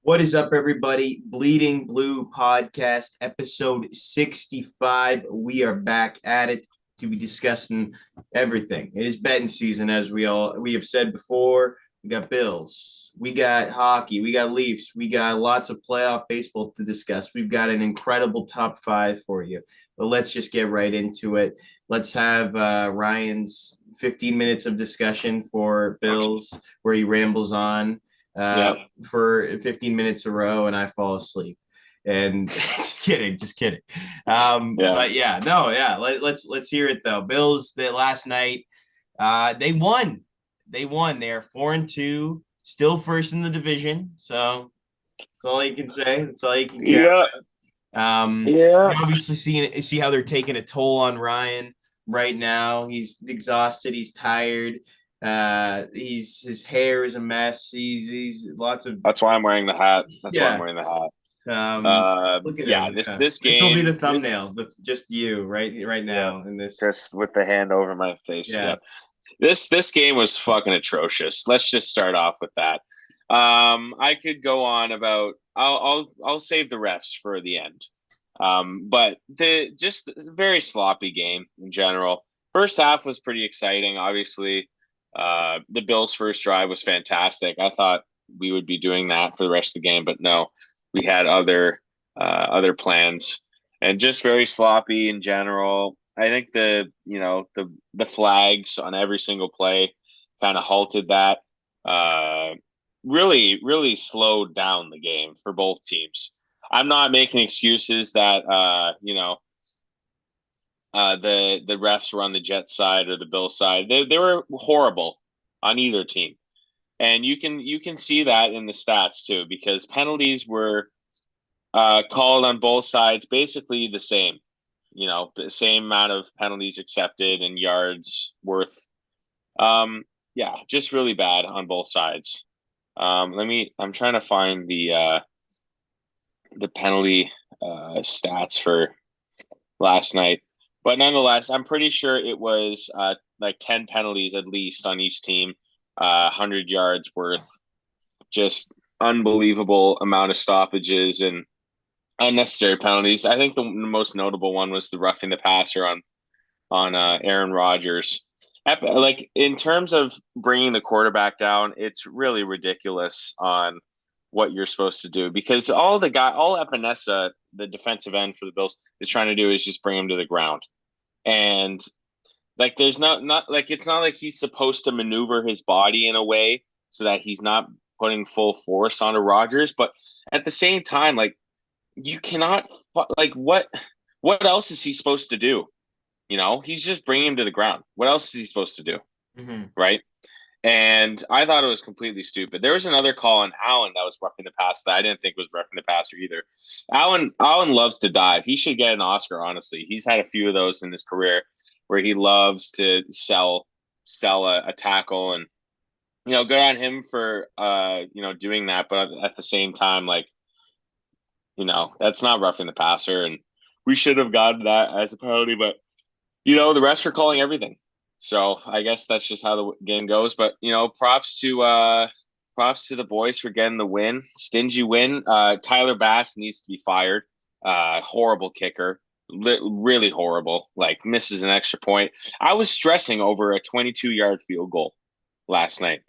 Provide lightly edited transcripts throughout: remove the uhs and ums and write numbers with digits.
What is up, everybody? Bleeding Blue Podcast, episode 65. We are back at it to be discussing everything. It is betting season, as we have said before. We got Bills, we got hockey, we got Leafs, we got lots of playoff baseball to discuss. We've got an incredible top five for you. But let's just get right into it. Let's have Ryan's 15 minutes of discussion for Bills, where he rambles on uh, Yeah. for 15 minutes a row and I fall asleep. And just kidding. Yeah. But yeah, no, yeah. Let's hear it though. Bills that last night, they won. They won. They are 4-2, still first in the division. So that's all you can say. That's all you can care. Yeah. You Yeah. obviously see how they're taking a toll on Ryan right now. He's exhausted. He's tired. His hair is a mess. He's lots of That's why I'm wearing the hat. That's why I'm yeah. wearing the hat. Look at Yeah, him. this Yeah. this This will be the game, thumbnail. Just you right yeah, now in this. just with the hand over my face. Yeah. Yeah. This game was fucking atrocious. Let's just start off with that. I could go on about I'll save the refs for the end. But the just very sloppy game in general. First half was pretty exciting, obviously. The Bills' first drive was fantastic. I thought we would be doing that for the rest of the game, but no, we had other plans, and just very sloppy in general. I think the flags on every single play kind of halted that. Uh, really slowed down the game for both teams. I'm not making excuses that the refs were on the Jets side or the Bills side. They were horrible on either team, and you can see that in the stats too because penalties were called on both sides basically the same. The same amount of penalties accepted and yards worth. Yeah, just really bad on both sides. I'm trying to find the penalty stats for last night. But nonetheless, I'm pretty sure it was like 10 penalties at least on each team, 100 yards worth. Just unbelievable amount of stoppages and unnecessary penalties. I think the most notable one was the roughing the passer on Aaron Rodgers. Like in terms of bringing the quarterback down, it's really ridiculous on what you're supposed to do because all Epinesa, the defensive end for the Bills, is trying to do is just bring him to the ground. And like there's not like it's not like he's supposed to maneuver his body in a way so that he's not putting full force onto Rodgers, but at the same time, like you cannot like what else is he supposed to do? He's just bringing him to the ground. What else is he supposed to do? Mm-hmm. Right. And I thought it was completely stupid. There was another call on Allen that was roughing the passer that I didn't think was roughing the passer either. Allen loves to dive. He should get an Oscar, honestly. He's had a few of those in his career where he loves to sell a tackle and good on him for doing that. But at the same time, like, that's not roughing the passer and we should have gotten that as a penalty, but the refs are calling everything. So I guess that's just how the game goes. But props to the boys for getting the win. Stingy win. Tyler Bass needs to be fired. Horrible kicker. Really horrible. Like misses an extra point. I was stressing over a 22-yard field goal last night.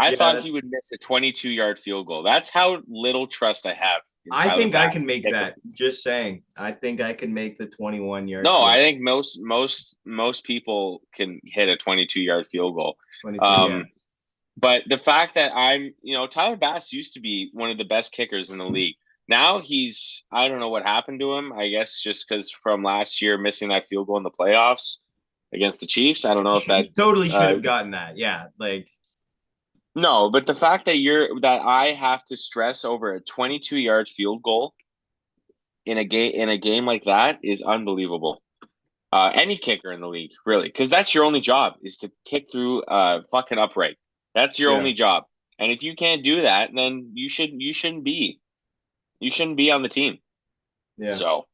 I Yeah, thought he would miss a 22-yard field goal. That's how little trust I have in I Tyler think I Bass. can make that. Just saying. I think I can make the 21-yard No, field. I think most people can hit a 22-yard field goal. 22, yeah. Um, but the fact that Tyler Bass used to be one of the best kickers in the league. Now I don't know what happened to him. I guess just because from last year missing that field goal in the playoffs against the Chiefs. I don't know if that. He totally should Uh, have gotten that. Yeah, like no, but the fact that I have to stress over a 22-yard field goal in a game like that is unbelievable. Any kicker in the league, really, because that's your only job is to kick through fucking upright. That's your yeah. only job. And if you can't do that, then you shouldn't be on the team. Yeah. So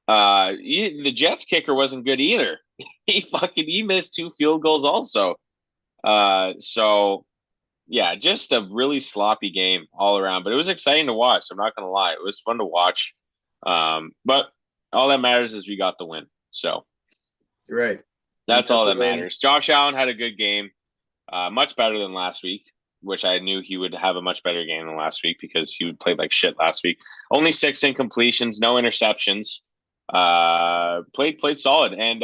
the Jets kicker wasn't good either. He missed two field goals also. So yeah, just a really sloppy game all around. But it was exciting to watch. I'm not gonna lie, it was fun to watch. But all that matters is we got the win. So Right. We that's got all the that win. matters. Josh Allen had a good game, much better than last week, which I knew he would have a much better game than last week because he would play like shit last week. Only 6 incompletions, no interceptions. Played solid, and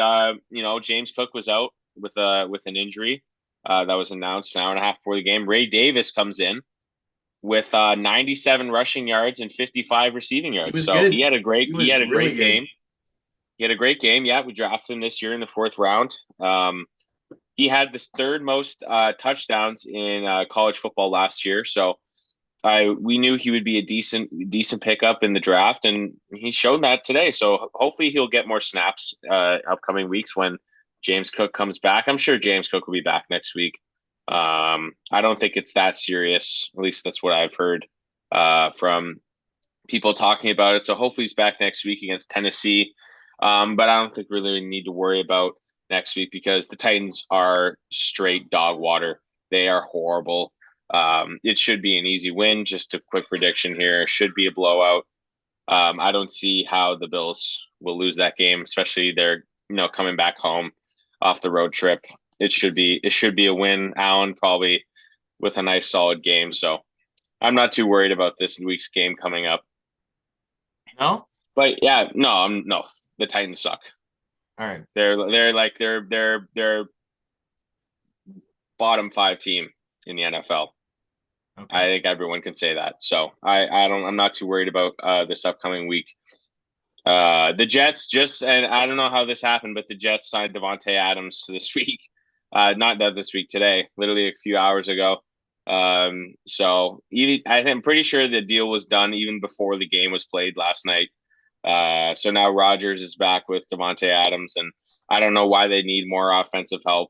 James Cook was out with an injury that was announced an hour and a half before the game. Ray Davis comes in with 97 rushing yards and 55 receiving He yards. was So good. He he was had a really great good. game. He had a great game. Yeah, we drafted him this year in the 4th round. He had the 3rd most touchdowns in college football last year. So we knew he would be a decent pickup in the draft, and he showed that today. So hopefully he'll get more snaps upcoming weeks when James Cook comes back. I'm sure James Cook will be back next week. I don't think it's that serious. At least that's what I've heard from people talking about it. So hopefully he's back next week against Tennessee. But I don't think we really need to worry about next week because the Titans are straight dog water. They are horrible. It should be an easy win. Just a quick prediction here. Should be a blowout. I don't see how the Bills will lose that game, especially they're coming back home off the road trip. It should be a win. Allen probably with a nice solid game. So I'm not too worried about this week's game coming up. No? But yeah, no. The Titans suck. All right. They're bottom 5 team in the NFL. Okay. I think everyone can say that. So I'm not too worried about this upcoming week. The Jets and I don't know how this happened, but the Jets signed Davante Adams this week. Not that this week, today, literally a few hours ago. So I'm pretty sure the deal was done even before the game was played last night. So now Rodgers is back with Davante Adams, and I don't know why they need more offensive help.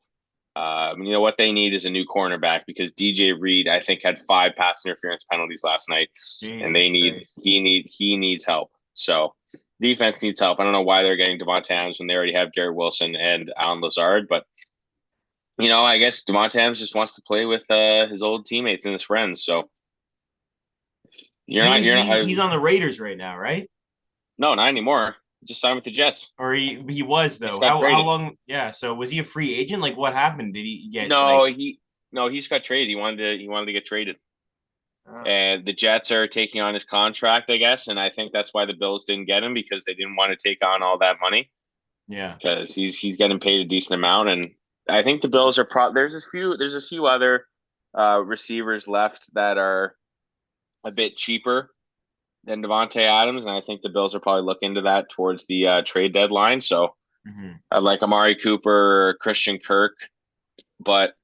What they need is a new cornerback because DJ Reed, I think, had 5 pass interference penalties last night, and he needs help. So defense needs help. I don't know why they're getting Davante Adams when they already have Garrett Wilson and Allen Lazard, but I guess Davante Adams just wants to play with his old teammates and his friends. So He's on the Raiders right now, right? No, not anymore. Just signed with the Jets. Or he was though. How long? Yeah. So was he a free agent? Like what happened? Did he get? He just got traded. He wanted to get traded. And the Jets are taking on his contract, I guess, and I think that's why the Bills didn't get him because they didn't want to take on all that money. Yeah, because he's getting paid a decent amount, and I think the Bills are there's a few other receivers left that are a bit cheaper than Davante Adams, and I think the Bills are probably looking into that towards the trade deadline. So I'd like Amari Cooper or Christian Kirk, but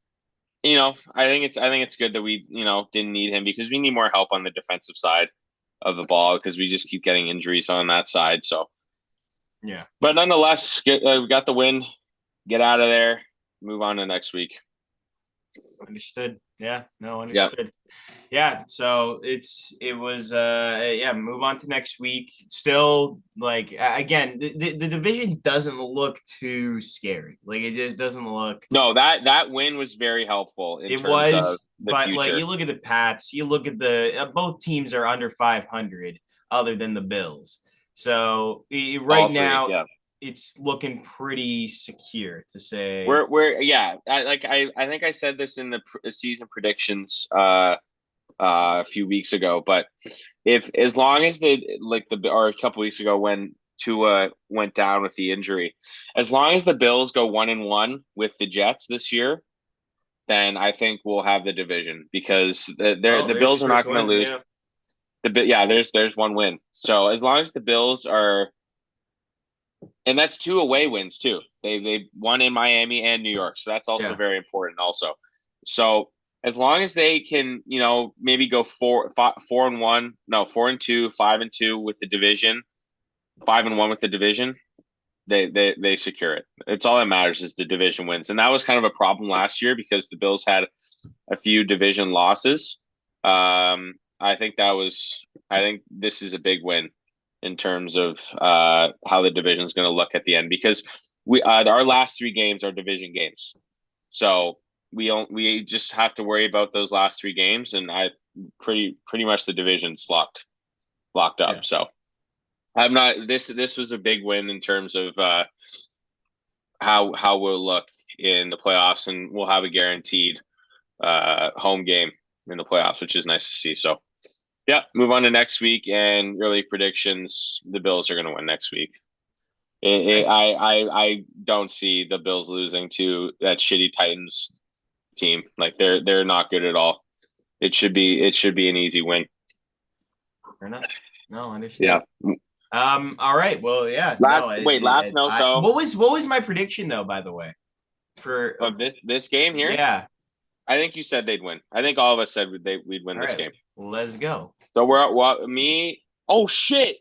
I think it's good that we didn't need him because we need more help on the defensive side of the ball because we just keep getting injuries on that side. So yeah, but nonetheless, we got the win. Get out of there. Move on to next week. Understood. Yeah, no, understood. Yeah, so move on to next week. Still, like, again, the division doesn't look too scary. Like, it just doesn't look. No, that win was very helpful in terms of the but future. Like, you look at the Pats, you look at both teams are under 500 other than the Bills. So now it's looking pretty secure to say. I think I said this in the season predictions a few weeks ago, but as long as or a couple weeks ago when Tua went down with the injury, as long as the Bills go 1-1 with the Jets this year, then I think we'll have the division because the Bills are not going to lose. Yeah. There's one win. So as long as the Bills are, and that's 2 away wins too. They won in Miami and New York, so that's also very important. Also, so as long as they can, maybe go 4-1, 4-2, 5-2 with the division, 5-1 with the division, they secure it. It's all that matters is the division wins, and that was kind of a problem last year because the Bills had a few division losses. I think this is a big win in terms of how the division is going to look at the end because our last 3 games are division games. So we just have to worry about those last 3 games, and I pretty much the division's locked up. Yeah. So I'm not this was a big win in terms of how we'll look in the playoffs, and we'll have a guaranteed home game in the playoffs, which is nice to see. So yeah, move on to next week, and early predictions. The Bills are going to win next week. I don't see the Bills losing to that shitty Titans team. Like they're not good at all. It should be an easy win. Fair enough. No, I understand. Yeah. All right. Well, yeah. Last note though. What was my prediction though? By the way, for of this game here. Yeah. I think you said they'd win. I think all of us said we'd win this game. Let's go. So we're me. Oh shit!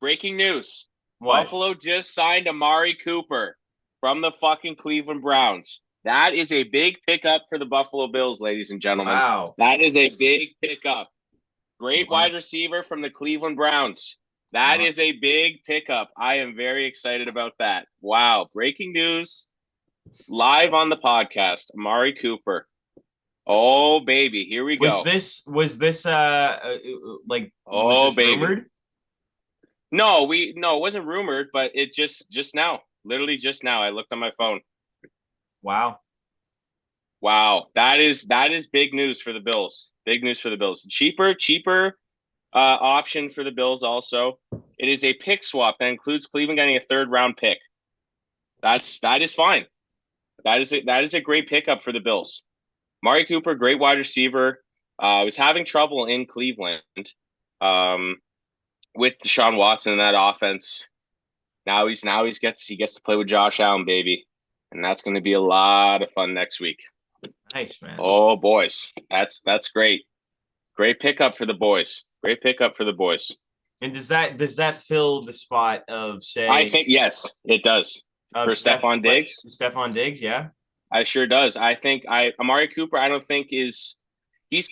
Breaking news. What? Buffalo just signed Amari Cooper from the fucking Cleveland Browns. That is a big pickup for the Buffalo Bills, ladies and gentlemen. Wow. That is a big pickup. Great wide receiver from the Cleveland Browns. That is a big pickup. I am very excited about that. Wow. Breaking news. Live on the podcast. Amari Cooper. Oh, baby. Here we go. Was this like rumored? No, it wasn't rumored, but it just now, literally just now, I looked on my phone. Wow. That is big news for the Bills. Big news for the Bills. Cheaper option for the Bills also. It is a pick swap that includes Cleveland getting a 3rd-round pick. That is fine. That is a great pickup for the Bills. Amari Cooper, great wide receiver. Was having trouble in Cleveland. With Deshaun Watson in that offense. Now he gets to play with Josh Allen, baby. And that's going to be a lot of fun next week. Nice, man. Oh, boys. That's great. Great pickup for the boys. And does that fill the spot of, say, I think yes, it does. For Stephon Diggs? Stephon Diggs, yeah. I sure does. I think Amari Cooper, I don't think he's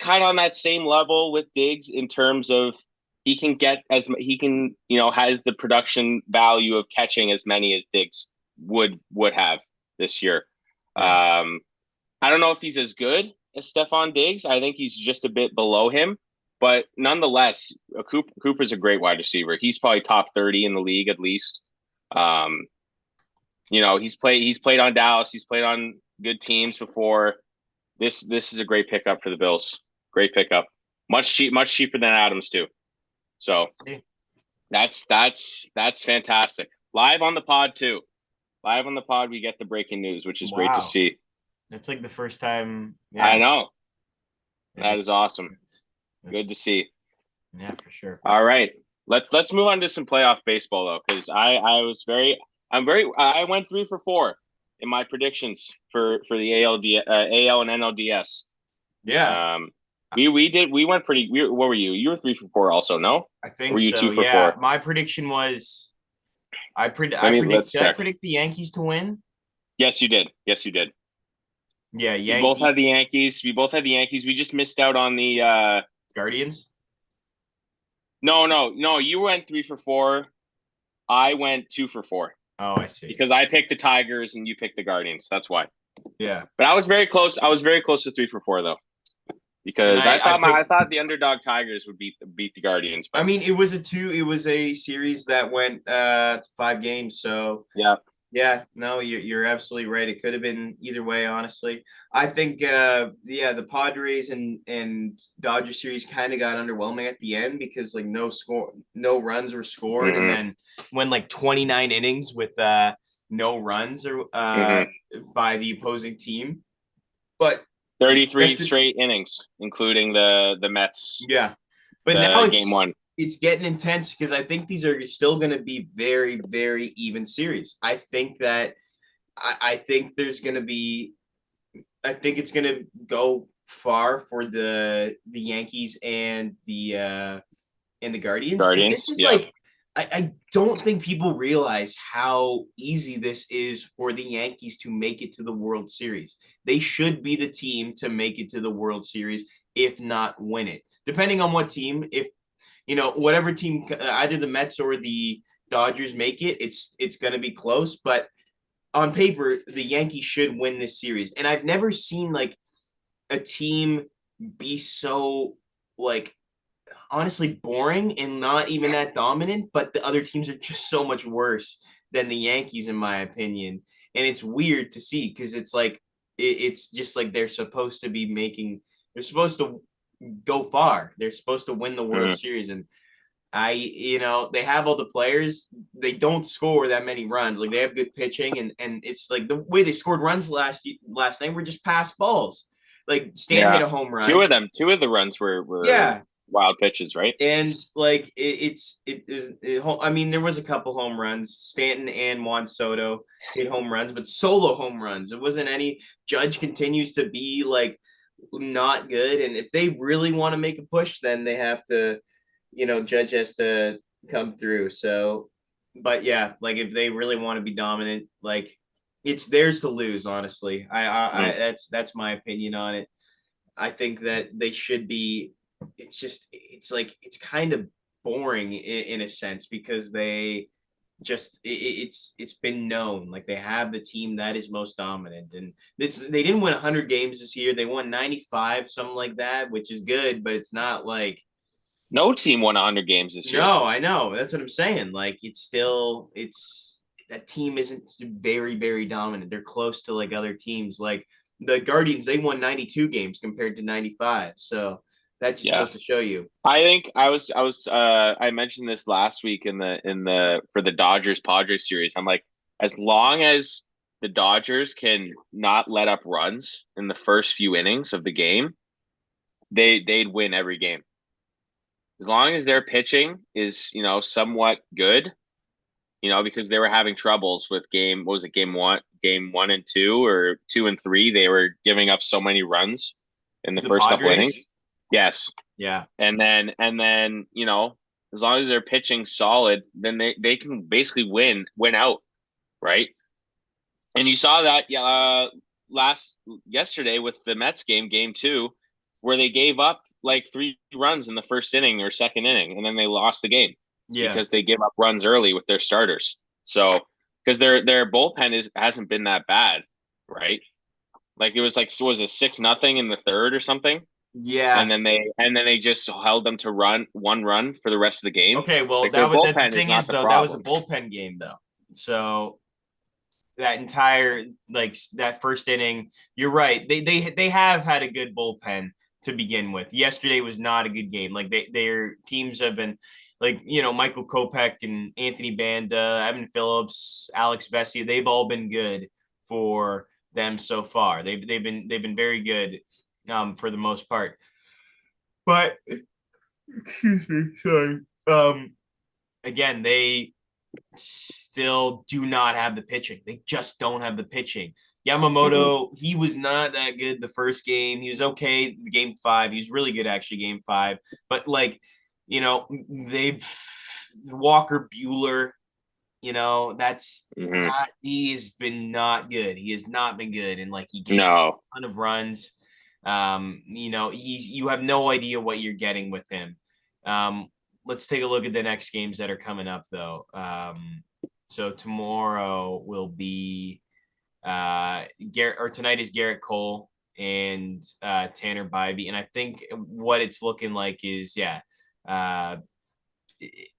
kind of on that same level with Diggs in terms of he can has the production value of catching as many as Diggs would have this year. I don't know if he's as good as Stephon Diggs. I think he's just a bit below him, but nonetheless, Cooper's a great wide receiver. He's probably top 30 in the league at least. He's played on Dallas. He's played on good teams before. This is a great pickup for the Bills. Great pickup. Much cheaper than Adams too. So that's fantastic. Live on the pod too. Live on the pod, we get the breaking news, which is great to see. That's like the first time. Yeah. I know. That is awesome. Good to see. Yeah, for sure. All right. Let's move on to some playoff baseball though, because I went 3 for 4 in my predictions for the AL and NLDS. Yeah. We went pretty. What were you? You were 3 for 4 also, no? I think were you so. 2 for 4? My prediction was I predict the Yankees to win? Yes, you did. Yeah, Yankees. We both had the Yankees. We just missed out on the Guardians. No. You went 3 for 4. I went 2 for 4. Oh, I see. Because I picked the Tigers and you picked the Guardians. That's why. Yeah. But I was very close. I was very close to 3 for 4 though. Because I thought the underdog Tigers would beat the Guardians. But. I mean, it was a series that went to 5 games. So yeah, no, you're absolutely right. It could have been either way, honestly. I think the Padres and Dodgers series kind of got underwhelming at the end because like no runs were scored, and then went like 29 innings with no runs by the opposing team, but 33 straight innings, including the Mets. Yeah, but now game 1. It's getting intense because I think these are still going to be very, very even series. I think that I think there's going to be. I think it's going to go far for the Yankees and the Guardians. But this is like I don't think people realize how easy this is for the Yankees to make it to the World Series. They should be the team to make it to the World Series, if not win it. Depending on what team, if whatever team, either the Mets or the Dodgers make it, it's going to be close. But on paper, the Yankees should win this series. And I've never seen like a team be so like honestly boring and not even that dominant, but the other teams are just so much worse than the Yankees, in my opinion. And it's weird to see because it's like it's just like they're supposed to go far. They're supposed to win the World Mm, Series. And they have all the players. They don't score that many runs. Like they have good pitching, and it's like the way they scored runs last night were just pass balls. Like Stanton hit yeah. a home Two run. of them, two of the runs were Yeah, wild pitches, right? and like I mean, there was a couple home runs. Stanton and Juan Soto hit home runs, but solo home runs. It wasn't any. Judge continues to be like not good, and if they really want to make a push, then they have to, Judge has to come through. So, but yeah, like if they really want to be dominant, like it's theirs to lose. Honestly, Mm. that's my opinion on it. I think that they should be. It's like it's kind of boring in a sense because they just it's been known like they have the team that is most dominant, and they didn't win 100 games this year. They won 95, something like that, which is good, but it's not like No team won 100 games this year. no, I know. That's what I'm saying. Like it's that team isn't very, very dominant. They're close to like other teams. Like the Guardians, they won 92 games compared to 95. So that just Yeah. goes to show you. I think I mentioned this last week in the for the Dodgers Padres series. I'm like, as long as the Dodgers can not let up runs in the first few innings of the game, they'd win every game. As long as their pitching is, somewhat good, because they were having troubles with what was it, game one and two, or two and three, they were giving up so many runs in the To the first couple Padres? innings. Yes. Yeah. And then, as long as they're pitching solid, then they can basically win out, right? And you saw that yesterday with the Mets game two, where they gave up like 3 runs in the first inning or second inning, and then they lost the game Yeah. because they gave up runs early with their starters. So because their bullpen hasn't been that bad, right? Like it was like, so was it 6-0 in the third or something? And Yeah. then they just held them to run 1 run for the rest of the game. Okay, well, Like their that the bullpen is thing not is the though, that was a problem. bullpen game though. So that entire like that first inning, you're right. They have had a good bullpen to begin with. Yesterday was not a good game. Like their teams have been like Michael Kopech and Anthony Banda, Evan Phillips, Alex Vesia. They've all been good for them so far. They've been very good for the most part. But excuse me, sorry. Again, they still do not have the pitching. They just don't have the pitching. Mm-hmm. Yamamoto, he was not that good the first game. He was okay game 5. He was really good actually game 5. But like, they've Walker Bueller, that's Mm-hmm. not he has been not good. He has not been good. And like he gave No. a ton of runs. You have no idea what you're getting with him. Um, let's take a look at the next games that are coming up though. So tomorrow will be Garrett, or tonight is Garrett Cole and Tanner Bybee, and I think what it's looking like is uh,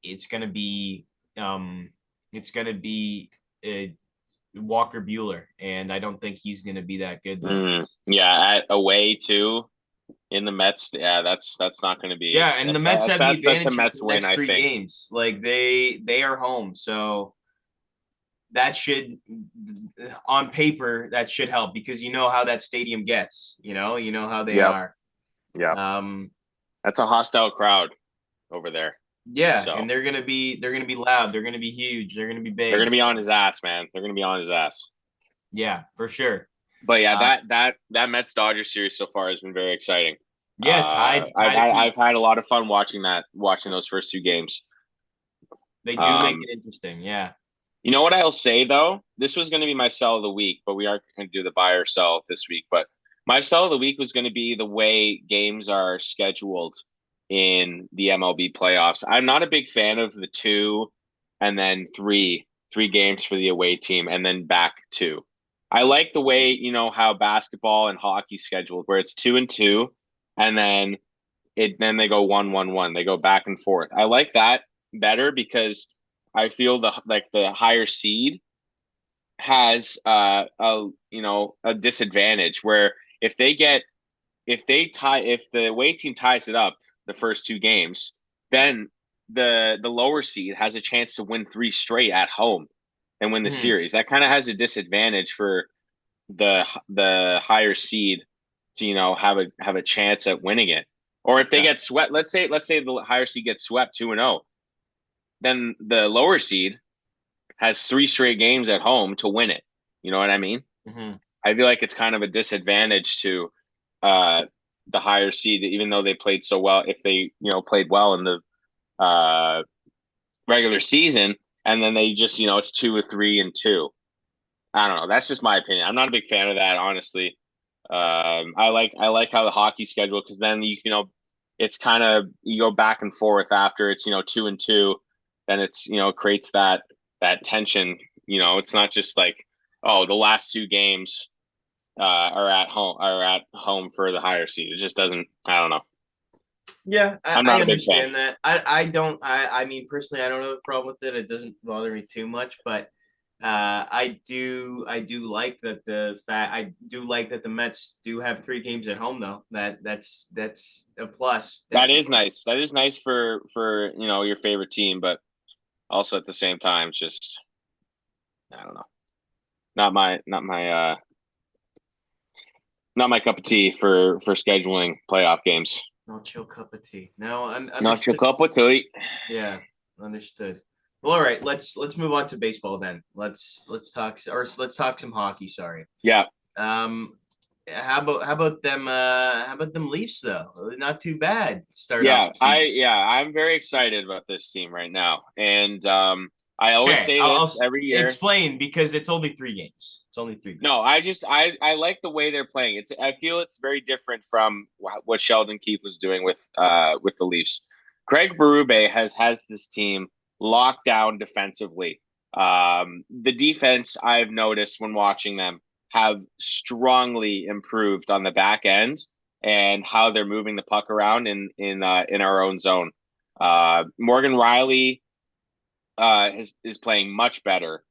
it's gonna be um, it's gonna be uh, Walker Bueller, and I don't think he's gonna be that good though. Yeah, at away too in the Mets. Yeah, that's not going to be. Yeah, and the That's Mets that's have the that's that's a advantage for Mets the win, next I three think. games. Like they are home, so that should, on paper, that should help because you know how that stadium gets. You know how they Yep. are. Yep. Um, That's a hostile crowd over there. yeah, So and they're gonna be loud. They're gonna be huge. They're gonna be they're going big. to be on his ass, man. They're going to be on his ass. Yeah, for sure. But yeah, Uh, that Mets Dodgers series so far has been very exciting. yeah, tied I've tied had I've apiece. had a lot of fun watching those first 2 games. They do make Um, it interesting. Yeah. you know what I'll say though? This was going to be my sell of the week, but we aren't going to do the buy or sell this week. But my sell of the week was going to be the way games are scheduled in the MLB playoffs. I'm not a big fan of the 2 and then 3 3 games for the away team, and then back 2. I like the way, how basketball and hockey scheduled, where it's 2 and 2, and then they go 1 1 1. They go back and forth. I like that better because I feel the higher seed has a disadvantage where if the away team ties it up the first 2 games, then the lower seed has a chance to win 3 straight at home and win the series. That kind of has a disadvantage for the higher seed to have a chance at winning it. Or if they get swept, let's say the higher seed gets swept 2-0, then the lower seed has 3 straight games at home to win it. You know what I mean? I feel like it's kind of a disadvantage to the higher seed, even though they played so well. If they played well in the regular season, and then they just it's 2 or 3 and 2. I don't know. That's just my opinion. I'm not a big fan of that, honestly. I like how the hockey schedule, because then it's kind of, you go back and forth after it's 2 and 2, then it's creates that tension. It's not just like, oh, the last 2 games are at home for the higher seed. It just doesn't. I don't know. Yeah, I'm not I a big fan. understand that. I don't. I mean, personally, I don't have a problem with it. It doesn't bother me too much, but I do like that I do like that the Mets do have 3 games at home, though. That's a plus. That is nice. That is nice for your favorite team, but also at the same time, it's just, I don't know. Not my cup of tea for scheduling playoff games. Not your cup of tea. No, Not your cup of tea. Yeah, understood. Well, all right. Let's move on to baseball then. Let's talk some hockey. Sorry. Yeah. How about them? How about them Leafs though? Not too bad. I'm very excited about this team right now, and I always say this every year. Explain, because it's only 3 games. It's only 3 games. No, I like the way they're playing. I feel it's very different from what Sheldon Keefe was doing with the Leafs. Craig Berube has this team locked down defensively. The defense, I've noticed when watching them, have strongly improved on the back end and how they're moving the puck around in our own zone. Morgan Riley is playing much better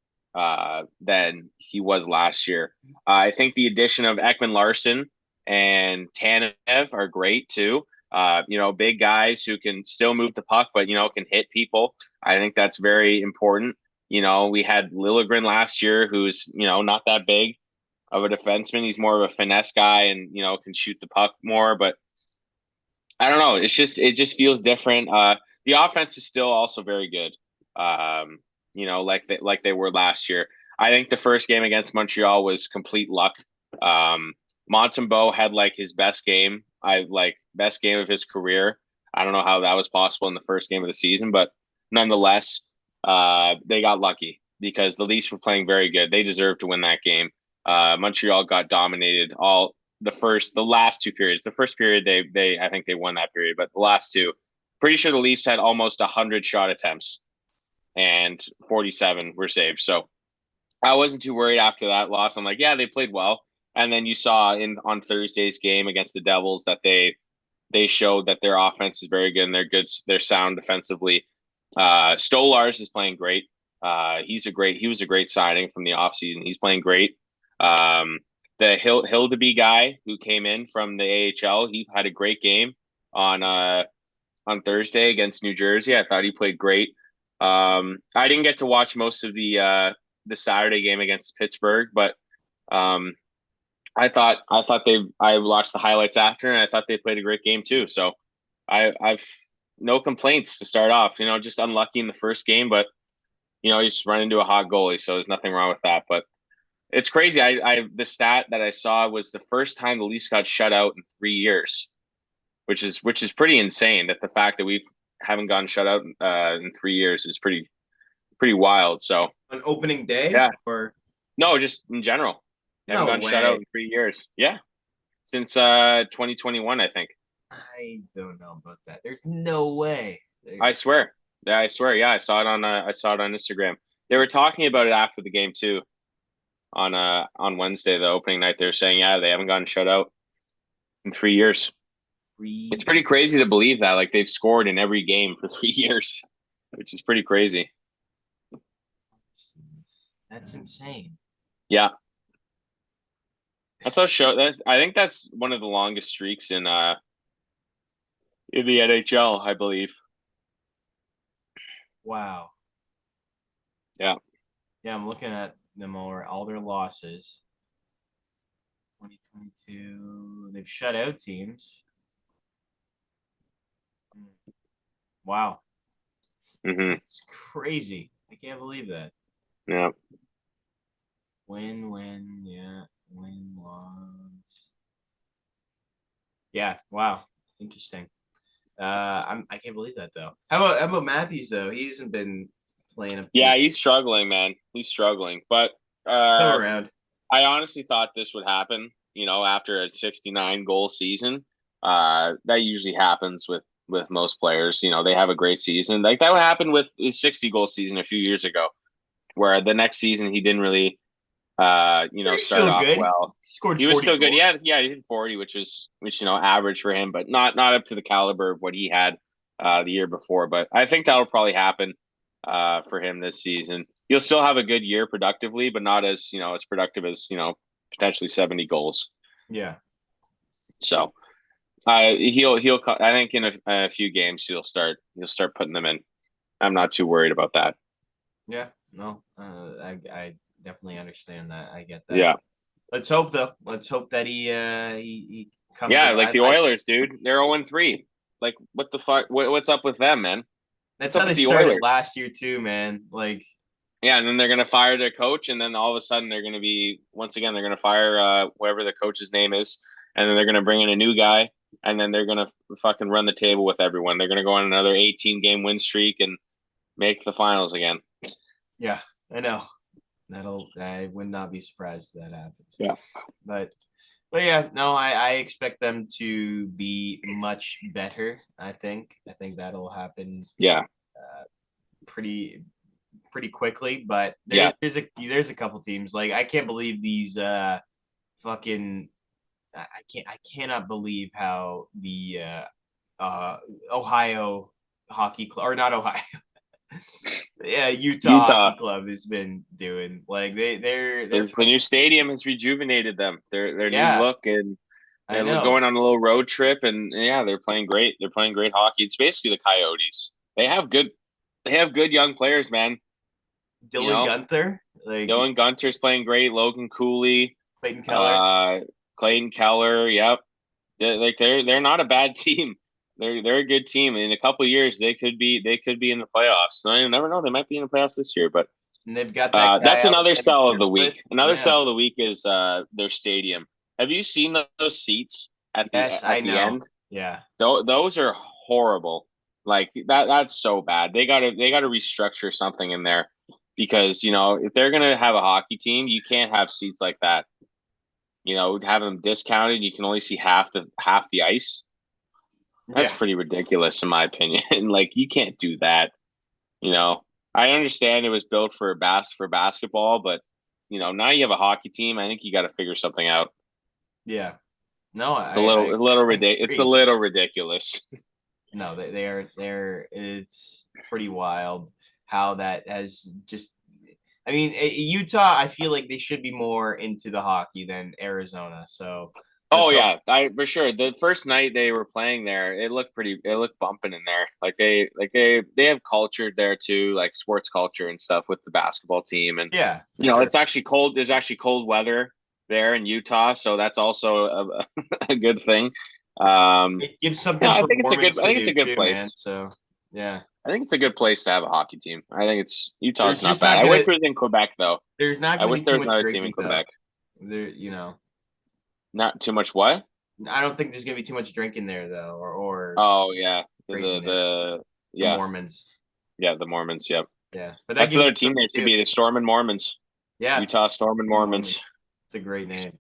than he was last year. I think the addition of Ekman Larson and Tanev are great too. Big guys who can still move the puck, but can hit people. I think that's very important. We had Liljegren last year, who's not that big of a defenseman. He's more of a finesse guy and can shoot the puck more. But I don't know. It just feels different. The offense is still also very good. Like they were last year. I think the first game against Montreal was complete luck. Montembeault had his best game. Best game of his career. I don't know how that was possible in the first game of the season, but nonetheless, they got lucky because the Leafs were playing very good. They deserved to win that game. Montreal got dominated the last 2 periods. The first period, I think they won that period, but the last 2, pretty sure the Leafs had almost 100 shot attempts and 47 were saved. So I wasn't too worried after that loss. I'm like, yeah, they played well. And then you saw on Thursday's game against the Devils that they showed that their offense is very good and they're sound defensively. Stolarz is playing great. He was a great signing from the offseason. He's playing great. The Hildeby guy who came in from the AHL, he had a great game on Thursday against New Jersey. I thought he played great. I didn't get to watch most of the Saturday game against Pittsburgh, but I watched the highlights after, and I thought they played a great game too. So I've no complaints to start off. Just unlucky in the first game, but you just run into a hot goalie, so there's nothing wrong with that. But it's crazy. The stat that I saw was the first time the Leafs got shut out in 3 years, which is pretty insane. That the fact that we haven't gotten shut out in 3 years is pretty wild. So on opening day, yeah, or no, just in general. Haven't gotten shut out in 3 years. Yeah, since 2021, I think. I don't know about that. There's no way. I swear. Yeah, I swear. Yeah, I saw it on Instagram. They were talking about it after the game too. On Wednesday, the opening night, they were saying, yeah, they haven't gotten shut out in 3 years. It's pretty crazy to believe that. Like they've scored in every game for 3 years, which is pretty crazy. That's insane. Yeah. That's I think that's one of the longest streaks in the NHL, I believe. Wow. Yeah. Yeah, I'm looking at them all their losses. 2022, they've shut out teams. Wow. Mm-hmm. It's crazy. I can't believe that. Yeah. Win, loss. Yeah, wow. Interesting. I can't believe that though. How about Matthews though? He hasn't been playing up to Yeah, he's struggling, man. He's struggling. But still around. I honestly thought this would happen, after a 69 goal season. That usually happens with most players. They have a great season. Like that would happen with his 60 goal season a few years ago, where the next season he didn't really He's start still off good. well. He scored He was 40 still good. goals. Yeah, he hit 40, which average for him, but not up to the caliber of what he had the year before. But I think that'll probably happen for him this season. He'll still have a good year productively, but not as as productive as potentially 70 goals. Yeah. So he'll I think in a few games he'll start putting them in. I'm not too worried about that. Yeah. No. I definitely understand that. I get that. Yeah. Let's hope though. Let's hope that he comes. Yeah, like the Oilers, dude. They're 0-3. Like, what the fuck? What's up with them, man? That's What's up how they with the started Oilers? last year too, man. Like, yeah, and then they're gonna fire their coach, and then all of a sudden they're gonna fire whoever the coach's name is, and then they're gonna bring in a new guy, and then they're gonna fucking run the table with everyone. They're gonna go on another 18 game win streak and make the finals again. yeah, I know. I would not be surprised if that happens. Yeah. But yeah, no, I expect them to be much better. I think that'll happen. Yeah. Pretty quickly. But Yeah. there's a couple teams like I can't believe these fucking. I cannot believe how the Ohio hockey club or not Ohio. Yeah, Utah Hockey Club has been doing like they're the new stadium has rejuvenated them. Their new look, and they're going on a little road trip, and yeah, they're playing great. They're playing great hockey. It's basically the Coyotes. They have good young players, man. Gunther, Dylan Gunter's playing great. Logan Cooley, Clayton Keller. Yep, they're not a bad team. They're a good team. In a couple of years, they could be in the playoffs. So you never know; they might be in the playoffs this year. But and they've got that. That's another sell of the week. Another sell of the week is their stadium. Have you seen those seats at the end? Yeah, those are horrible. Like that's so bad. They gotta restructure something in there because if they're gonna have a hockey team, you can't have seats like that. Have them discounted. You can only see half the ice. That's pretty ridiculous in my opinion. Like you can't do that. I understand it was built for basketball, but now you have a hockey team. I think you got to figure something out. Yeah, no, it's a little ridiculous. It's a little ridiculous. No, they are. It's pretty wild how that has just. I mean, Utah. I feel like they should be more into the hockey than Arizona. So. Oh yeah, for sure. The first night they were playing there, it looked bumping in there. Like they have culture there too, like sports culture and stuff with the basketball team. And yeah, it's actually cold. There's actually cold weather there in Utah, so that's also a good thing. It gives something. I think it's a good place. Man, so yeah, I think it's a a place to have a hockey team. I think Utah's not bad. I wish it was in Quebec though. There's not. I wish there was another team in Quebec. There, Not too much what? I don't think there's gonna be too much drinking there though, or oh yeah, the Mormons. Yeah, the Mormons. Yep. Yeah, but that's another team. It should be the Storm and Mormons. Yeah, Utah Storm and Mormons. It's a great name.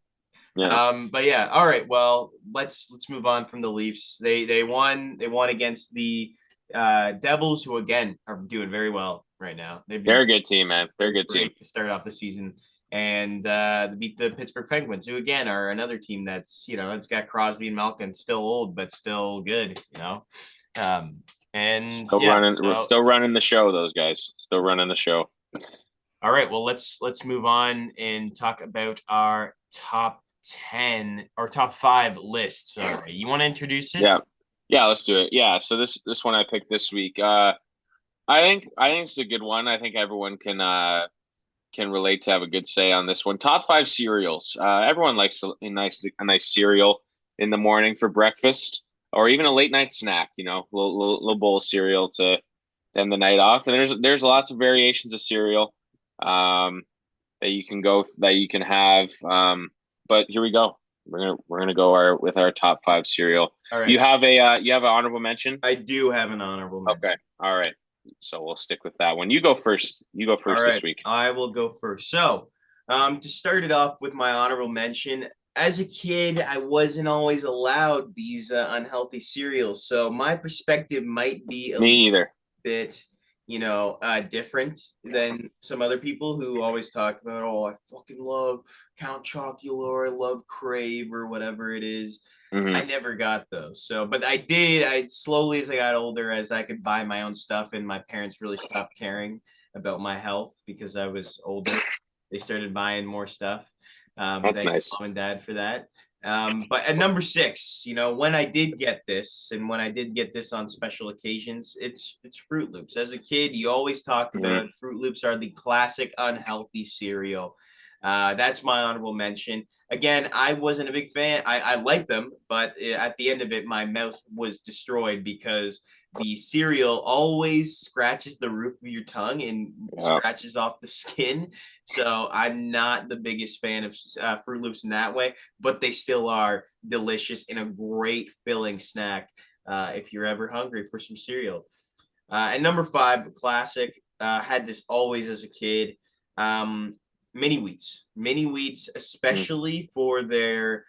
Yeah. But yeah, all right. Well, let's move on from the Leafs. They won against the Devils, who again are doing very well right now. They've They're been a good team, man. They're a good team. great to start off the season. And beat the Pittsburgh Penguins, who again are another team that's, it's got Crosby and Malkin, still old but still good, And Still yeah, running. We're so still running the show. Those guys still running the show. all right, well let's move on and talk about our top 10 or top 5 list. Sorry, you want to introduce it? Yeah. Let's do it. Yeah. So this one I picked this week. I think it's a good one. I think everyone can relate to have a good say on this one. Top 5 cereals. Everyone likes a nice cereal in the morning for breakfast, or even a late night snack. Little bowl of cereal to end the night off. And there's lots of variations of cereal that you can have. But here we go. We're gonna go with our top 5 cereal. All right. You have an honorable mention? I do have an honorable mention. Okay. All right. So we'll stick with that one. You go first. All right. This week. I will go first. So, to start it off with my honorable mention, as a kid, I wasn't always allowed these unhealthy cereals. So my perspective might be a little bit, different than some other people who always talk about, oh, I fucking love Count Chocula or I love Crave or whatever it is. Mm-hmm. I never got those. So, but I did. I slowly, as I got older, as I could buy my own stuff, and my parents really stopped caring about my health because I was older. They started buying more stuff. That's nice. Mom and Dad for that. But at number 6, when I did get this, and when I did get this on special occasions, it's Fruit Loops. As a kid, you always talked about Fruit Loops are the classic unhealthy cereal. That's my honorable mention. Again, I wasn't a big fan. I liked them, but at the end of it, my mouth was destroyed because the cereal always scratches the roof of your tongue and scratches off the skin. So I'm not the biggest fan of Fruit Loops in that way, but they still are delicious and a great filling snack if you're ever hungry for some cereal. And number 5, classic, had this always as a kid. Mini wheats, especially for their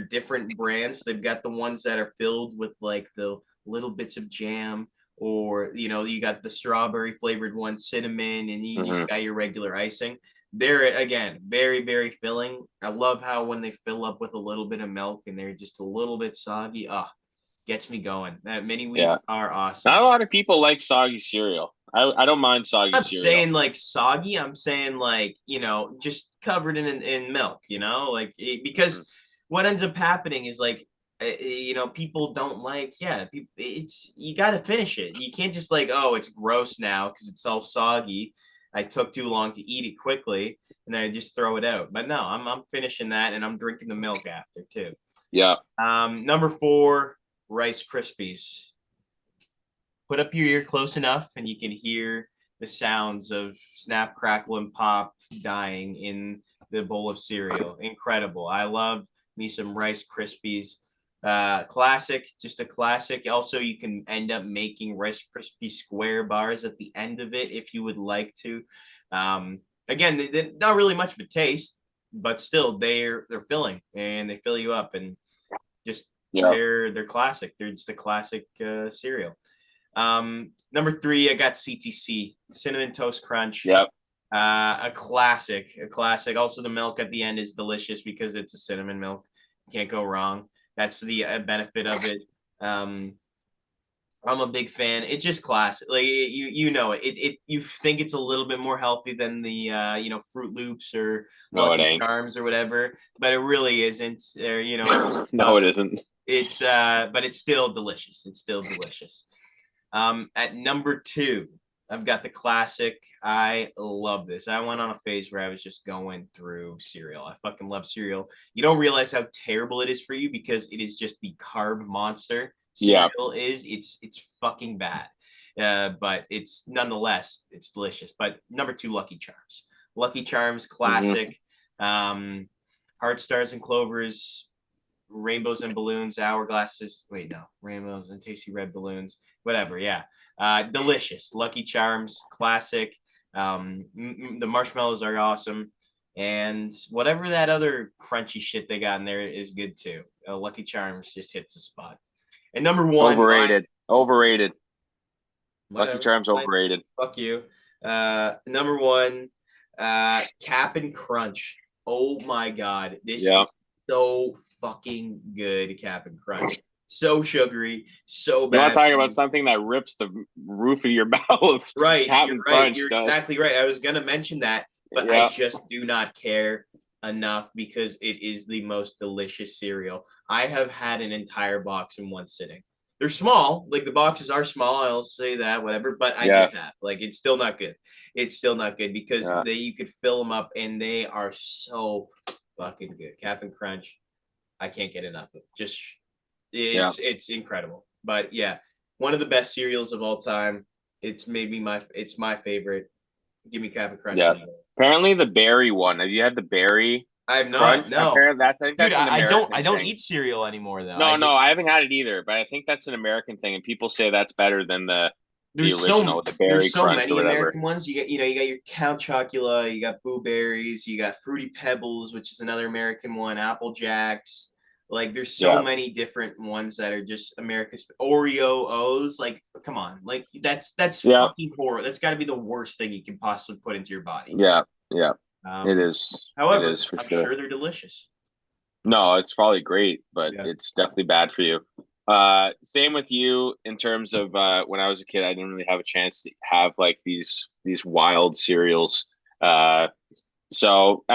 different brands. They've got the ones that are filled with like the little bits of jam, or you got the strawberry flavored one, cinnamon, and you just got your regular icing. They're again very, very filling. I love how when they fill up with a little bit of milk and they're just a little bit soggy, gets me going. Mini wheats are awesome. Not a lot of people like soggy cereal. I don't mind soggy cereal. I'm saying like soggy. I'm saying like, just covered in milk, because what ends up happening is like, people don't like, you got to finish it. You can't just like, oh, it's gross now because it's all soggy. I took too long to eat it quickly and then I just throw it out. But no, I'm finishing that and I'm drinking the milk after too. Yeah. Number 4, Rice Krispies. Put up your ear close enough and you can hear the sounds of snap, crackle, and pop dying in the bowl of cereal. Incredible. I love me some Rice Krispies. Classic, just a classic. Also, you can end up making Rice Krispie square bars at the end of it if you would like to. Again, they're not really much of a taste, but still they're filling and they fill you up, and just they're classic. They're just a classic cereal. Number 3, I got CTC, Cinnamon Toast Crunch. Yep. A classic. Also, the milk at the end is delicious because it's a cinnamon milk. Can't go wrong. That's the benefit of it. I'm a big fan. It's just classic. Like it. You think it's a little bit more healthy than the Fruit Loops or Lucky Charms or whatever, but it really isn't. Or no, it isn't. It's but it's still delicious. At number 2, I've got the classic. I love this. I went on a phase where I was just going through cereal. I fucking love cereal. You don't realize how terrible it is for you because it is just the carb monster. Cereal is. It's fucking bad. But it's nonetheless, it's delicious. But number 2, Lucky Charms. Lucky Charms, classic. Heart Stars and Clovers, Rainbows and Balloons, Hourglasses. Wait, no. Rainbows and Tasty Red Balloons. Whatever, yeah. Delicious. Lucky Charms, classic. The marshmallows are awesome. And whatever that other crunchy shit they got in there is good too. Lucky Charms just hits the spot. And number 1. Overrated. Whatever, Lucky Charms overrated. Fuck you. Number one, Cap'n Crunch. Oh my God, this Yeah. is so fucking good, Cap'n Crunch. So sugary, so You want bad to talk for about you. something that rips the roof of your mouth? Right, you're Captain right. Crunch You're does. exactly right. I was gonna mention that, but I Yeah. just do not care enough because it is the most delicious cereal. I have had an entire box in one sitting. They're small, like the boxes are small. I'll say that, whatever. But I Yeah. just have like it's still not good. It's still not good because Yeah. you could fill them up and they are so fucking good. Captain Crunch, I can't get enough of. Just Yeah. it's incredible. But yeah, one of the best cereals of all time. It's my favorite. Give me Cap'n Crunch Yeah. any day. Apparently the berry one. Have you had the berry I have not. crunch? No, Apparently I think dude. that's an I American don't thing. eat cereal anymore though. I No, just I haven't had it either, but I think that's an American thing, and people say that's better than the original, the berry there's so crunch or many whatever. American ones. You got your Count Chocula, you got Boo Berries, you got Fruity Pebbles, which is another American one. Apple Jacks. Like there's so Yeah. many different ones that are just America's Oreo O's. Like come on, like that's Yeah. fucking horrible. That's got to be the worst thing you can possibly put into your body. Yeah. Yeah. It Um, is. It However, is for I'm sure. sure they're delicious. No, it's probably great, but Yeah. it's definitely bad for you. Same with you in terms of when I was a kid, I didn't really have a chance to have like these wild cereals. Uh, so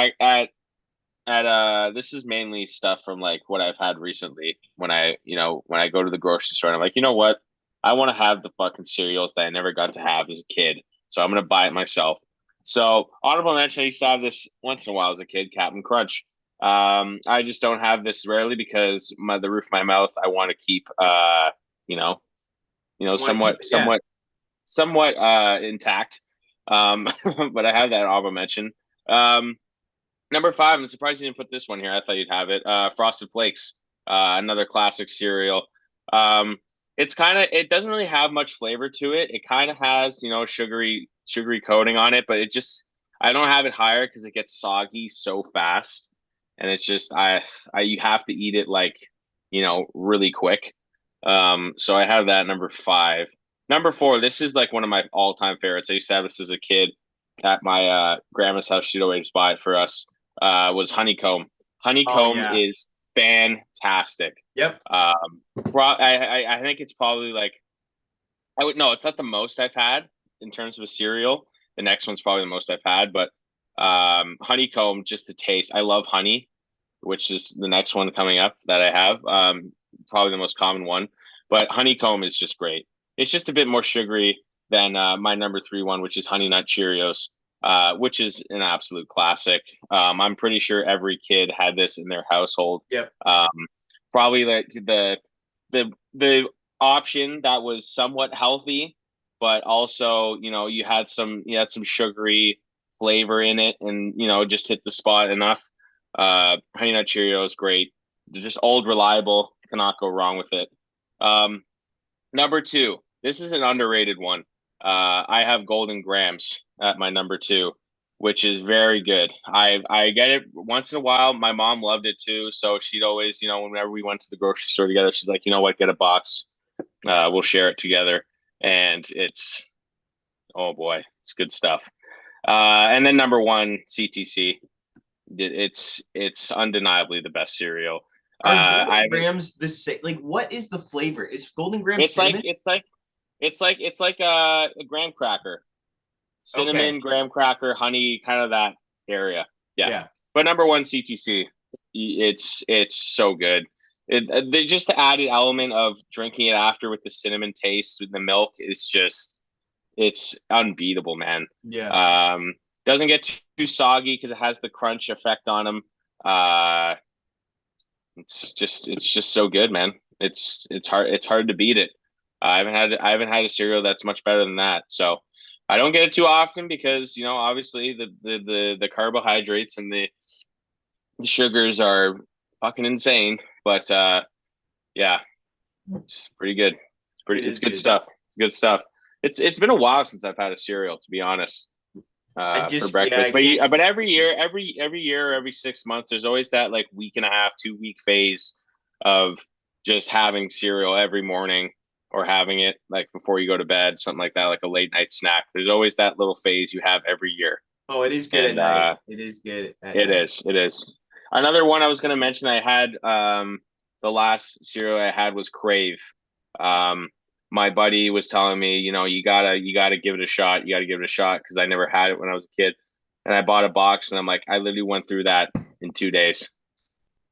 at this is mainly stuff from like what I've had recently when when I go to the grocery store and I'm like, you know what? I want to have the fucking cereals that I never got to have as a kid. So I'm gonna buy it myself. So honorable mention, I used to have this once in a while as a kid, Captain Crunch. I just don't have this rarely because the roof of my mouth I want to keep you know, You want to keep somewhat it? Yeah. intact. But I have that honorable mention. Um Number five, I'm surprised you didn't put this one here. I thought you'd have it. Frosted Flakes, another classic cereal. Um, it doesn't really have much flavor to it. It kind of has, sugary coating on it, but I don't have it higher because it gets soggy so fast, and it's just you have to eat it like, really quick. So I have that number five. Number four, this is like one of my all-time favorites. I used to have this as a kid at my grandma's house. She'd always buy it for us. Was honeycomb. Oh Honeycomb yeah. is fantastic. Yep. I think it's probably like I would no, it's not the most I've had in terms of a cereal. The next one's probably the most I've had, but honeycomb, just the taste. I love honey, which is the next one coming up that I have. Probably the most common one, but honeycomb is just great. It's just a bit more sugary than my number three one, which is Honey Nut Cheerios, which is an absolute classic. I'm pretty sure every kid had this in their household. Yep. Probably like the option that was somewhat healthy, but also you had some sugary flavor in it, and just hit the spot enough. Honey Nut Cheerio is great. They're just old, reliable. Cannot go wrong with it. Um, Number two. This is an underrated one. I have Golden Grams at my number two, which is very good. I get it once in a while. My mom loved it too, so she'd always, whenever we went to the grocery store together, she's like, you know what, get a box. We'll share it together, and it's oh boy, it's good stuff. And then number one, CTC. It's undeniably the best cereal. Are I Golden haven't. Grams the same? Like, what is the flavor? Is Golden Grams It's like cinnamon? it's like a graham cracker, Okay. cinnamon, graham cracker, honey, kind of that area. Yeah, Yeah. but number one, CTC. It's so good. They just the added element of drinking it after with the cinnamon taste with the milk is just it's unbeatable, man. Yeah. Um, doesn't get too soggy because it has the crunch effect on them. Uh, it's just so good, man. It's hard to beat it. I haven't had a cereal that's much better than that. So I don't get it too often because obviously the carbohydrates and the sugars are fucking insane. But yeah, it's pretty good. It It's is good good. stuff. It's good stuff. It's been a while since I've had a cereal, to be honest, for Yeah, breakfast. I But can't. every year, every year, every 6 months, there's always that like week and a half, 2 week phase of just having cereal every morning. or having it like before you go to bed, something like that, like a late night snack. There's always that little phase you have every year. Oh, it is good at And night. It is good at it night. is. It is. Another one I was going to mention I had the last cereal I had was Crave. My buddy was telling me, you gotta give it a shot. You gotta give it a shot because I never had it when I was a kid. And I bought a box and I'm like, I literally went through that in 2 days.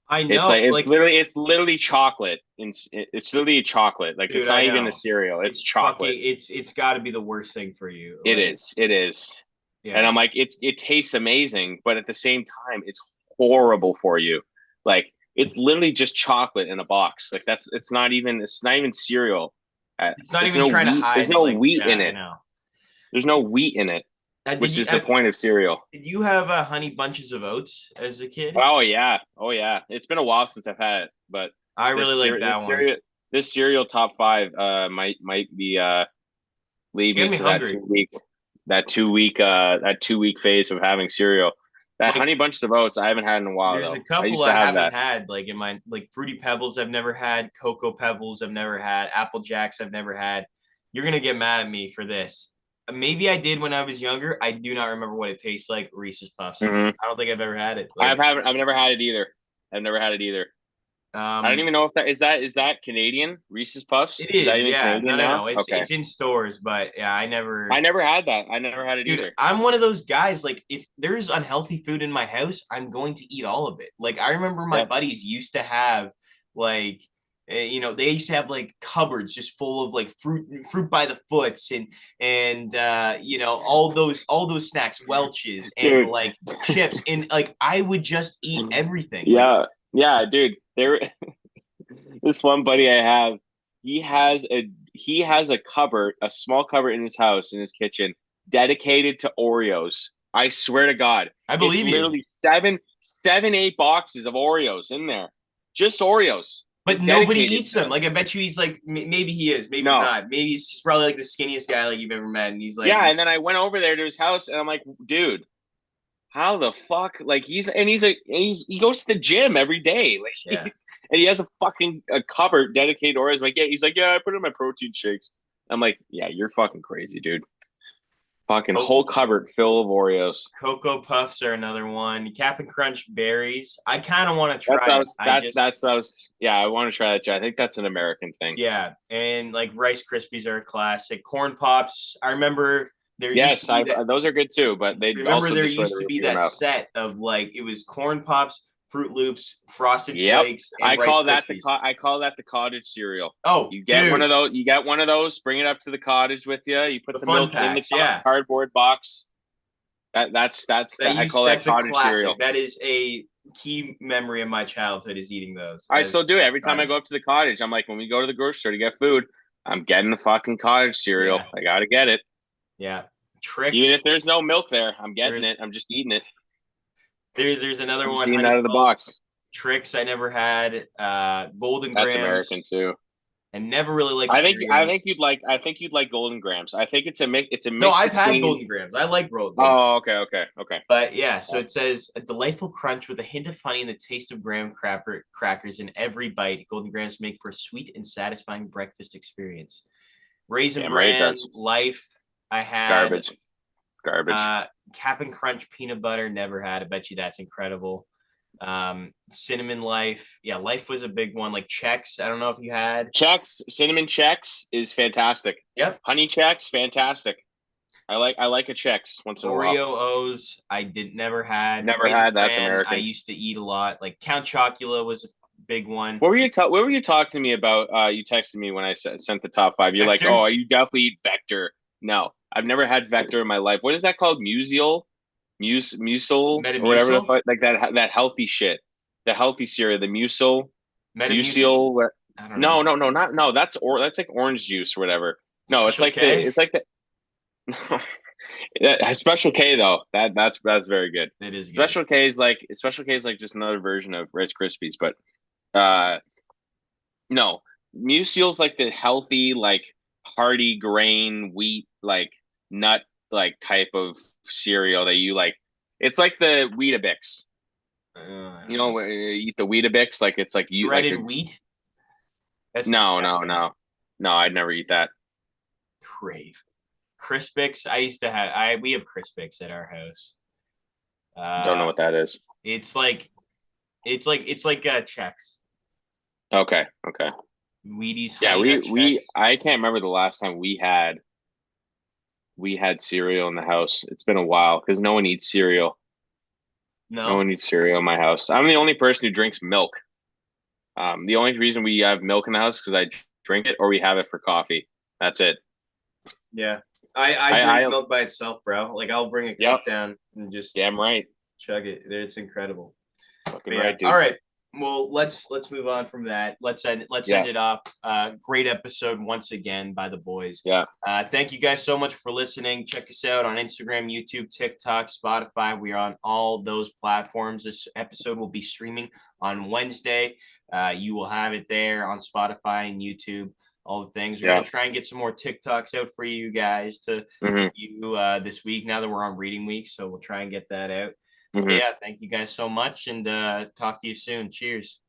I It's know, like it's literally chocolate. It's literally chocolate. Like dude, it's I not even a know. cereal. It's chocolate. It's got to be the worst thing for you. It Like, is. It is. And yeah. I'm like, it tastes amazing, but at the same time, it's horrible for you. Like it's literally just chocolate in a box. Like it's not even cereal. It's not There's even no trying to wheat. There's hide. no Like, wheat yeah, in I it. know. There's no wheat in it, Did which is the point of cereal. did you have Honey Bunches of Oats as a kid? Oh yeah. Oh yeah. It's been a while since I've had it, but I really this like cereal, that one. this cereal top five might be It's lead me getting me to that hungry. 2 week phase of having cereal. That Like, Honey Bunches of Oats I haven't had in a while there's a though. I couple used to I have haven't that. had, like in my like Fruity Pebbles I've never had, Cocoa Pebbles I've never had, Apple Jacks I've never had. You're gonna get mad at me for this. Maybe I did when I was younger. I do not remember what it tastes like. Reese's Puffs. Hmm I don't think I've ever had it. I've Like, haven't. I've never had it either. I've never had it either. I don't um, even know if that Canadian Reese's Puffs. it Is that is. even Yeah. No, Canadian no, now? no. It's Okay. it's in stores, but yeah, I never had that. I never had it dude, either. I'm one of those guys. Like, if there's unhealthy food in my house, I'm going to eat all of it. Like, I remember my Yeah. buddies used to have like, they used to have like cupboards just full of like fruit by the foots and all those snacks, Welch's and Dude. like chips, and like I would just eat everything. Like, Yeah. Yeah, dude. This one buddy I have, he has a cupboard, a small cupboard in his house, in his kitchen, dedicated to Oreos. I swear to God, I it's believe you, literally seven, 8 boxes of Oreos in there, just Oreos, but nobody dedicated eats to them. them. Like, I bet you he's like, maybe he is, maybe he's No, not. Maybe he's probably like the skinniest guy like you've ever met, and he's like, yeah, and then I went over there to his house, and I'm like, dude, how the fuck? Like he goes to the gym every day, like yeah. and he has a cupboard dedicated to Oreos. Like, yeah, he's like, yeah, I put it in my protein shakes. I'm like, yeah, you're fucking crazy, dude. Fucking whole cupboard full of Oreos. Cocoa Puffs are another one. Cap'n Crunch berries. I kind of want to That's try what I it. was. I just, That's what I was. Yeah, I want to try that too. I think that's an American thing. yeah. And like Rice Krispies are a classic. Corn Pops. I remember there used to Yes, be I that. those are good too, but they Remember also there destroy the used to roof be of your that mouth. set of like it was Corn Pops, Fruit Loops, Frosted Yep, Flakes, and Rice Krispies. I call that the cottage cereal. Oh, You get one of dude, those. You get one of those. Bring it up to the cottage with you. You put the the fun milk in the packs. Yeah, cardboard box. That's I call that that's a cottage classic. cereal. That is a key memory of my childhood is eating those. I As still do it every time I go cottage. up to the cottage. I'm like, when we go to the grocery store to get food, I'm getting the fucking cottage cereal. Yeah, I gotta get it, yeah. even Tricks. if there's no milk there. I'm getting There's it. I'm just eating it. there's another I'm just one, eating it Honey out of the Oat. box. Tricks I never had. Golden That's American Grams. too. And never really liked I think Cheerios. you'd like Golden Grams. I think it's a No, mix I've had between. Golden Grams. I like Golden. Oh, okay. But yeah, so it says a delightful crunch with a hint of honey and the taste of graham crackers in every bite. Golden Grams make for a sweet and satisfying breakfast experience. Raisin Damn right it Bran, does. Life. I had Garbage. Garbage. Cap'n Crunch peanut butter. Never had. I bet you that's incredible. Cinnamon Life. Yeah, Life was a big one. Like Chex. I don't know if you had. Cinnamon Chex is fantastic. Yep. Honey Chex, fantastic. I like a Chex once in a while. Oreo O's, I did never had. Never Raisin had. That's Bran, I American. used to eat a lot. Like Count Chocula was a big one. What were you talking to me about? You texted me when I sent the top five. You're like, Vector, oh, you definitely eat Vector. No, I've never had Vector in my life. What is that called? Musil or whatever the Metamucil, fuck, like that healthy shit, the healthy cereal, the Metamucil. musil. I don't No, know. no, no, not no. That's like orange juice or whatever. No, Special K. it's like the Special K though. That's very good. It is good. Special K is like just another version of Rice Krispies, but uh no, musil's like the healthy, like hearty grain wheat, like nut, like type of cereal that you like. It's like the Weetabix. You know, when you eat the Weetabix, like it's like you like Shredded wheat. That's no, no, disgusting. no, No, I'd never eat that. Crave. Crispix. We have Crispix at our house. Don't know what that is. It's like Chex. Okay. Wheaties Yeah, Honey Nut Chex. I can't remember the last time we had cereal in the house. It's been a while because no one eats cereal. No No. one eats cereal in my house. I'm the only person who drinks milk. The only reason we have milk in the house is because I drink it or we have it for coffee. That's it. Yeah. I drink milk by itself, bro. Like I'll bring a cup down and just damn right. chug it. It's incredible. Fucking right, dude. All right. Well, let's move on from that. Let's end it off. Great episode once again by the boys. Yeah. Thank you guys so much for listening. Check us out on Instagram, YouTube, TikTok, Spotify. We are on all those platforms. This episode will be streaming on Wednesday. You will have it there on Spotify and YouTube. All the things. We're gonna try and get some more TikToks out for you guys to view this week. Now that we're on reading week, so we'll try and get that out. Yeah, thank you guys so much, and talk to you soon. Cheers.